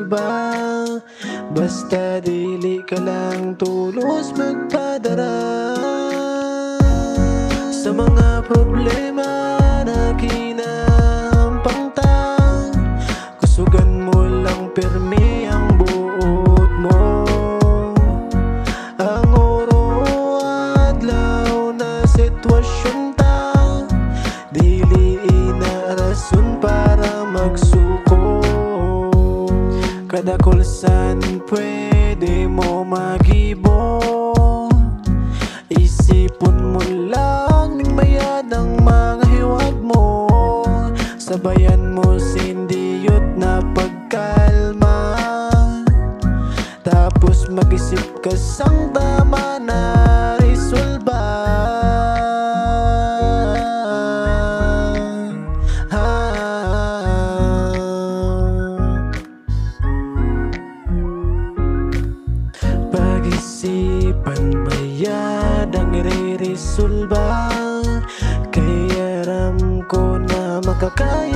resolba. Basta dili ka lang tulos magpadara sa mga problema na kinahampang ta. Kusugan mo lang pirmi ang buot mo. Ang oro adlaw na sitwasyon ta, dili ina rason para magsuko. Kada kulsan pwede mo magibo. Isipon mo lang ning mayad ang mga hiwag mo. Sabayan mo sindiyot na pagkalma, tapos mag-isip ka sang tama na resolba. Pag-isipan bayad ang re-resolba, kaya aram ko na makakaya